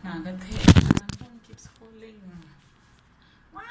Nah, the thing, my phone keeps falling. Why?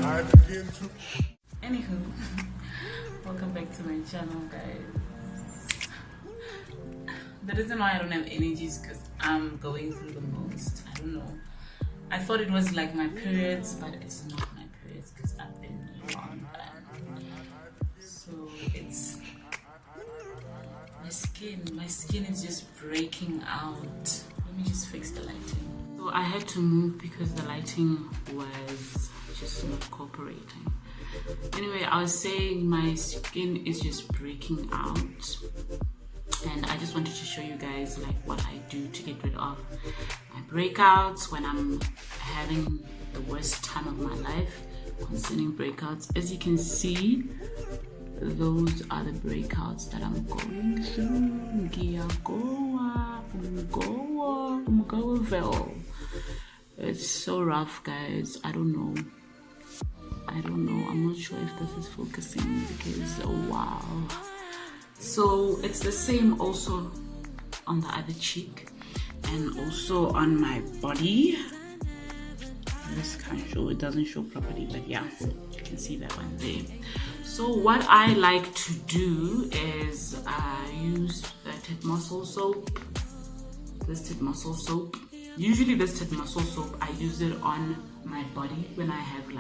I begin to. Anywho, welcome back to my channel, guys. The reason why I don't have energy is because I'm going through the most. I don't know. I thought it was like my periods, but it's not my periods because I've been on them. So it's my skin is just breaking out. Let me just fix the lighting. So I had to move because the lighting was just not cooperating. Anyway, I was saying my skin is just breaking out, and I just wanted to show you guys like what I do to get rid of my breakouts when I'm having the worst time of my life concerning breakouts. As you can see, those are the breakouts that I'm going through. It's so rough, guys. I don't know. I'm not sure if this is focusing because wow. So it's the same also on the other cheek and also on my body. This can't show, it doesn't show properly, but yeah, you can see that one there. So what I like to do is use the tit muscle soap. This tit muscle soap. Usually this tit muscle soap, I use it on my body when I have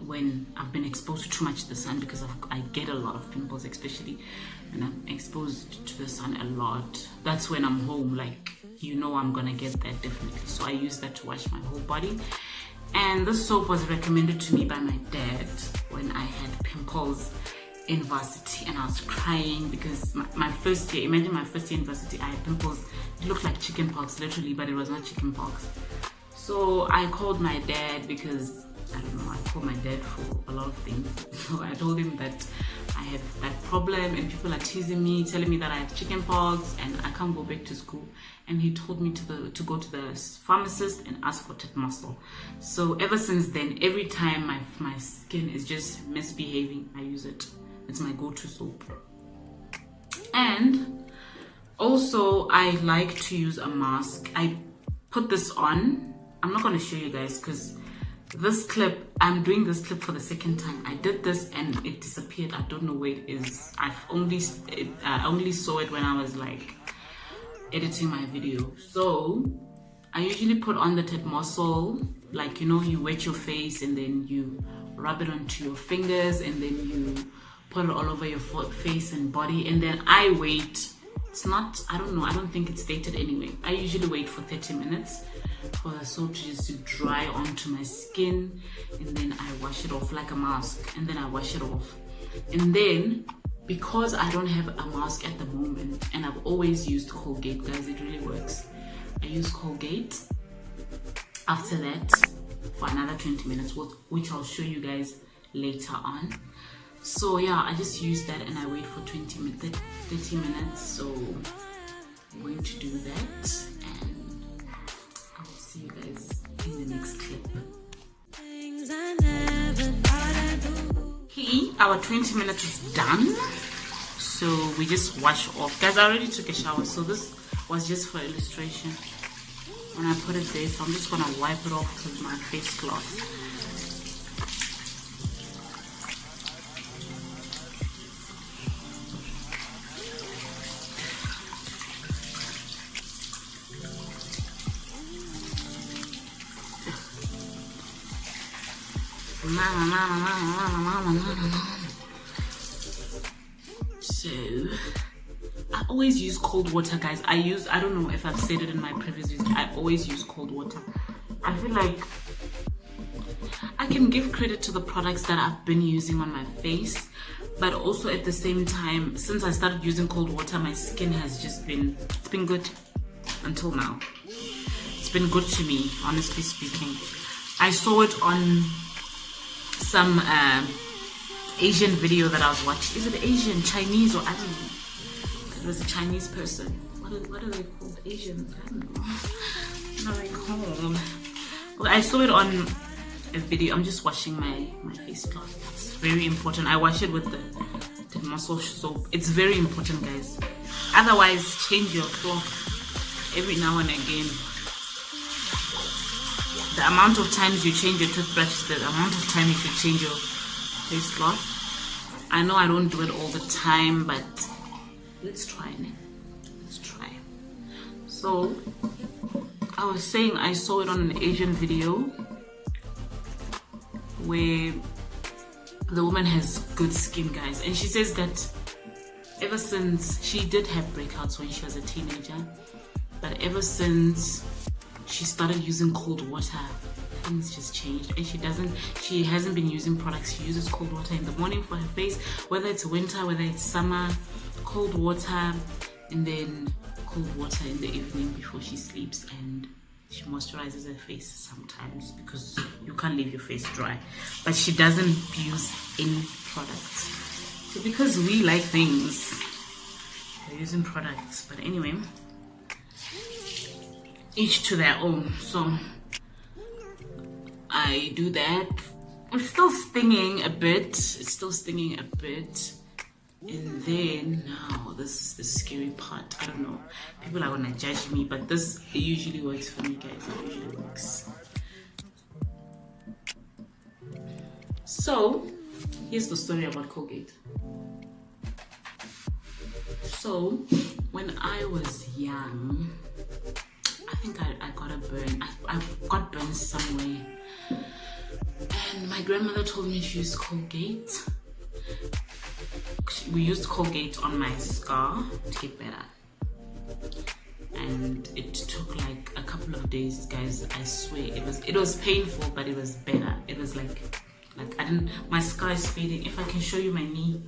when I've been exposed to too much to the sun, because I get a lot of pimples, especially when I'm exposed to the sun a lot. That's when I'm home, I'm gonna get that definitely. So I use that to wash my whole body. And this soap was recommended to me by my dad when I had pimples in varsity, and I was crying because my first year, imagine my first year in varsity, I had pimples. It looked like chicken pox literally, but it was not chicken pox. So I called my dad because I don't know, I call my dad for a lot of things. So I told him that I have that problem and people are teasing me, telling me that I have chicken pox and I can't go back to school. And he told me to go to the pharmacist and ask for tit muscle. So ever since then, every time my skin is just misbehaving, I use it. It's my go-to soap. And also I like to use a mask. I put this on. I'm not going to show you guys because this clip, I'm doing this clip for the second time. I did this and it disappeared. I don't know where it is. I only saw it when I was editing my video. So I usually put on the tit muscle, you wet your face and then you rub it onto your fingers and then you put it all over your face and body, and then I wait. I don't think it's stated anyway. I usually wait for 30 minutes for the soap to dry onto my skin, and then I wash it off like a mask, and then I wash it off. And then, because I don't have a mask at the moment, and I've always used Colgate, guys, it really works. I use Colgate. After that, for another 20 minutes, which I'll show you guys later on. So yeah, I just use that and I wait for 30 minutes. So I'm going to do that and I'll see you guys in the next clip. Okay, our 20 minutes is done. So we just wash off. Guys, I already took a shower, so this was just for illustration. When I put it there, so I'm just gonna wipe it off with my face cloth. So I always use cold water, guys. I don't know if I've said it in my previous videos, I always use cold water. I feel like I can give credit to the products that I've been using on my face, but also at the same time, since I started using cold water, my skin has just been, it's been good until now. It's been good to me, honestly speaking. I saw it on some Asian video that I was watching. Is it Asian, Chinese, or I don't know. It was a Chinese person. What are they called? Asians? I don't know. What are they called? Well, I saw it on a video. I'm just washing my face cloth. It's very important. I wash it with the muscle soap. It's very important, guys. Otherwise, change your cloth every now and again. The amount of times you change your toothbrush is the amount of time you should change your face cloth. I know I don't do it all the time, but let's try it. Let's try. So I was saying I saw it on an Asian video where the woman has good skin, guys, and she says that ever since she did have breakouts when she was a teenager, but ever since she started using cold water, things just changed. And she hasn't been using products. She uses cold water in the morning for her face, whether it's winter, whether it's summer. Cold water, and then cold water in the evening before she sleeps, and she moisturizes her face sometimes because you can't leave your face dry. But she doesn't use any products. So because we like things, we're using products. But anyway, each to their own. So I do that. It's still stinging a bit. And then now this is the scary part. I don't know, people are gonna judge me, but this usually works for me, guys. It usually works. So here's the story about Colgate. So when I was young, I think I got a burn. I got burned somewhere, and my grandmother told me to use Colgate. We used Colgate on my scar to get better, and it took like a couple of days, guys. I swear it was painful, but it was better. It was like my scar is fading. If I can show you my knee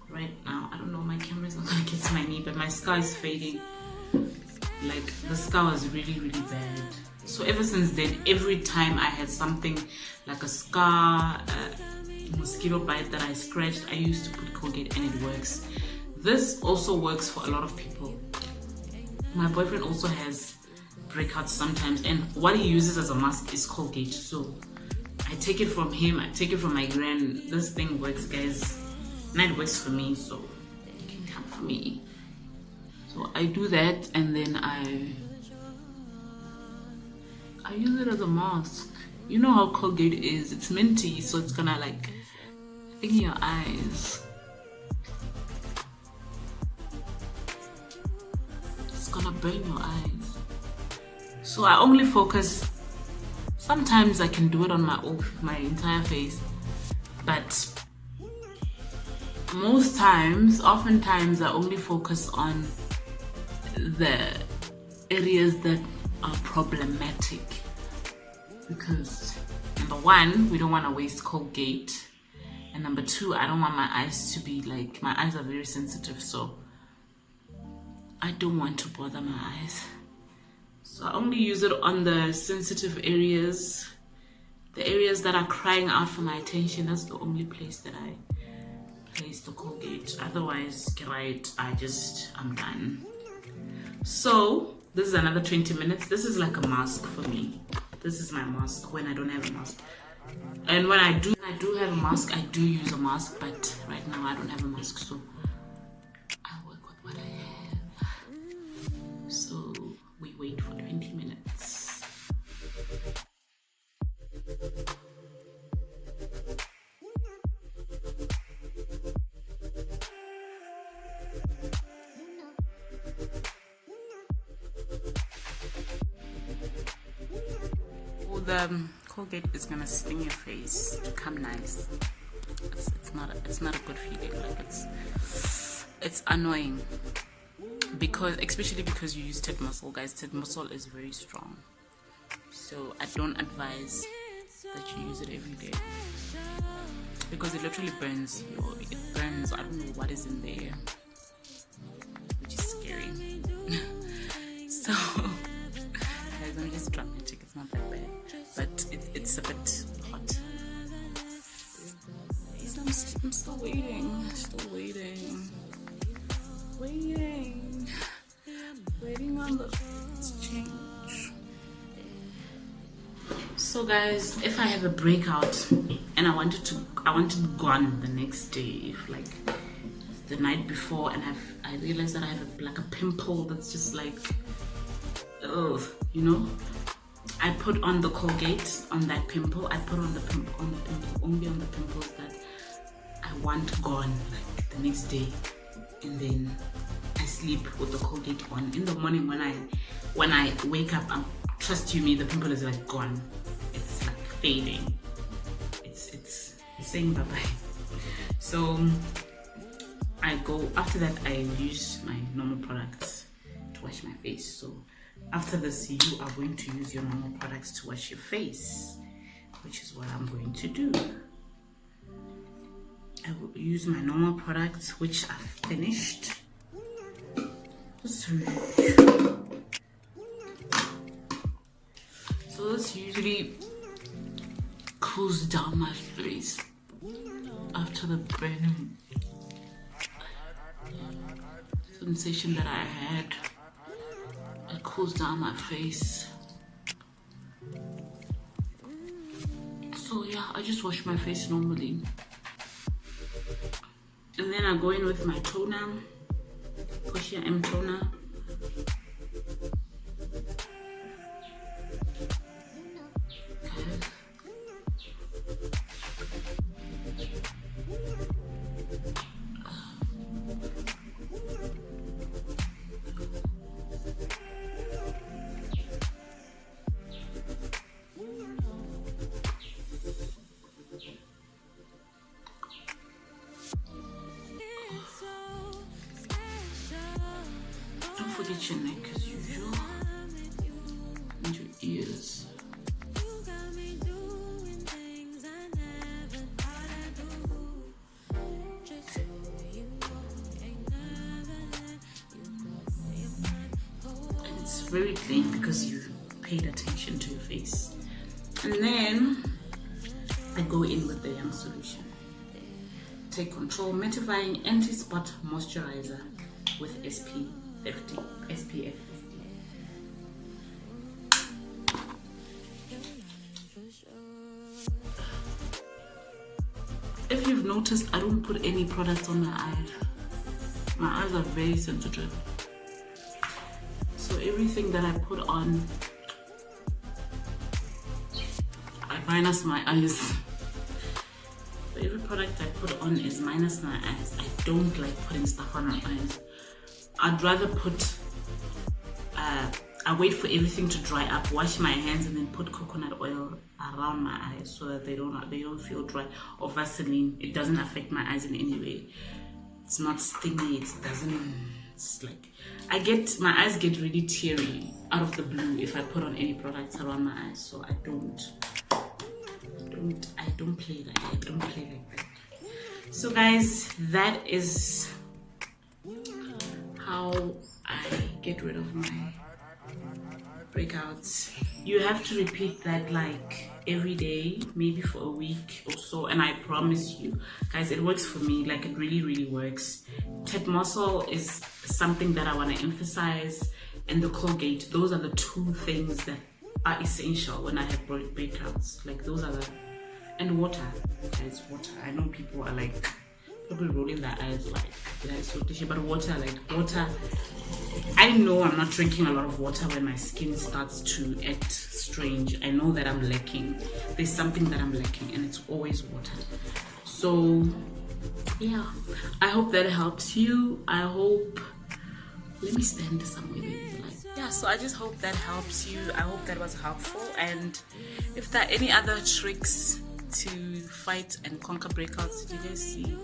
right now, I don't know, my camera's not gonna get to my knee, but my scar is fading. Like the scar was really, really bad. So ever since then, every time I had something like a scar, mosquito bite that I scratched, I used to put Colgate, and it works. This also works for a lot of people. My boyfriend also has breakouts sometimes, and what he uses as a mask is Colgate. So I take it from him, I take it from my gran. This thing works, guys, and it works for me, so you can come for me. So I do that, and then I use it as a mask. You know how Colgate is, it's minty, so it's gonna like in your eyes. It's gonna burn your eyes. So I only focus, sometimes I can do it on my entire face, but oftentimes I only focus on the areas that are problematic, because number one, we don't want to waste Colgate, and number two, I don't want my eyes to be like, my eyes are very sensitive, so I don't want to bother my eyes. So I only use it on the sensitive areas, the areas that are crying out for my attention. That's the only place that I place the Colgate. Otherwise, I'm done. So this is another 20 minutes. This is like a mask for me. This is my mask when I don't have a mask. And when I do have a mask, I do use a mask, but right now I don't have a mask, so I work with what I have. So we wait for 20 minutes. The Colgate is gonna sting your face to come nice. It's not a good feeling. Like it's annoying, because especially because you use tit muscle, guys. Tit muscle is very strong, so I don't advise that you use it every day, because it literally burns you. It burns, I don't know what is in there, which is scary. So guys, I'm just dramatic. It's not that bad, but it's a bit hot. I'm still waiting. Waiting. Let's change. So guys, if I have a breakout and I wanted it gone the next day, if like the night before, and I realized that I have a pimple that's just like, ugh, you know, I put on the Colgate on that pimple. I put on the pimple only on the pimples that I want gone like the next day, and then I sleep with the Colgate on. In the morning when I wake up, trust you me, the pimple is like gone. It's like fading. It's saying bye bye. So I go after that. I use my normal products to wash my face. So after this, you are going to use your normal products to wash your face, which is what I'm going to do. I will use my normal products, which I've finished. So this usually cools down my face after the burning sensation that I had. It cools down my face. So yeah, I just wash my face normally. And then I go in with my toner, Portia M toner. Don't forget your neck as usual, and your ears. And it's very clean because you've paid attention to your face. And then I go in with the Young Solution. Take Control Mattifying Anti-Spot Moisturizer with SPF 50. If you've noticed, I don't put any products on my eyes. My eyes are very sensitive. So everything that I put on, I minus my eyes. So every product I put on is minus my eyes. I don't like putting stuff on my eyes. I'd rather put, I wait for everything to dry up, wash my hands, and then put coconut oil around my eyes so that they don't feel dry, or Vaseline. It doesn't affect my eyes in any way. It's not stingy. It's like, my eyes get really teary out of the blue if I put on any products around my eyes. So I don't play like that. I don't play like that. So guys, that is how I get rid of my breakouts. You have to repeat that like every day, maybe for a week or so, and I promise you guys, it works for me. Like, it really works. Ted muscle is something that I want to emphasize, and the Colgate. Those are the two things that are essential when I have breakouts. Like, those are the, and water, guys. Water. I know people are like probably rolling their eyes like that is so cliche, but water, like water. I know I'm not drinking a lot of water when my skin starts to act strange. I know that I'm lacking. There's something that I'm lacking, and it's always water. So yeah, I hope that helps you. I hope, let me stand somewhere maybe, like, yeah, so I just hope that helps you. I hope that was helpful, and if there are any other tricks to fight and conquer breakouts, did you guys see?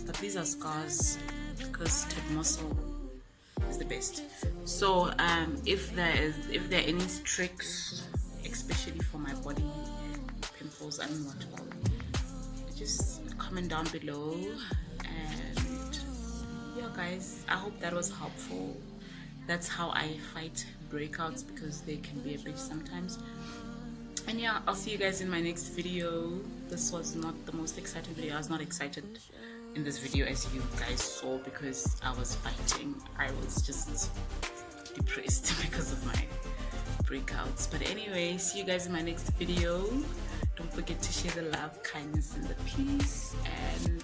But these are scars because Ted muscle is the best. So if there are any tricks, especially for my body pimples, I don't know what to call them, just comment down below. And yeah guys, I hope that was helpful. That's how I fight breakouts, because they can be a bitch sometimes. And yeah, I'll see you guys in my next video. This was not the most exciting video. I was not excited in this video, as you guys saw, because I was fighting. I was just depressed because of my breakouts. But anyway, see you guys in my next video. Don't forget to share the love, kindness, and the peace, and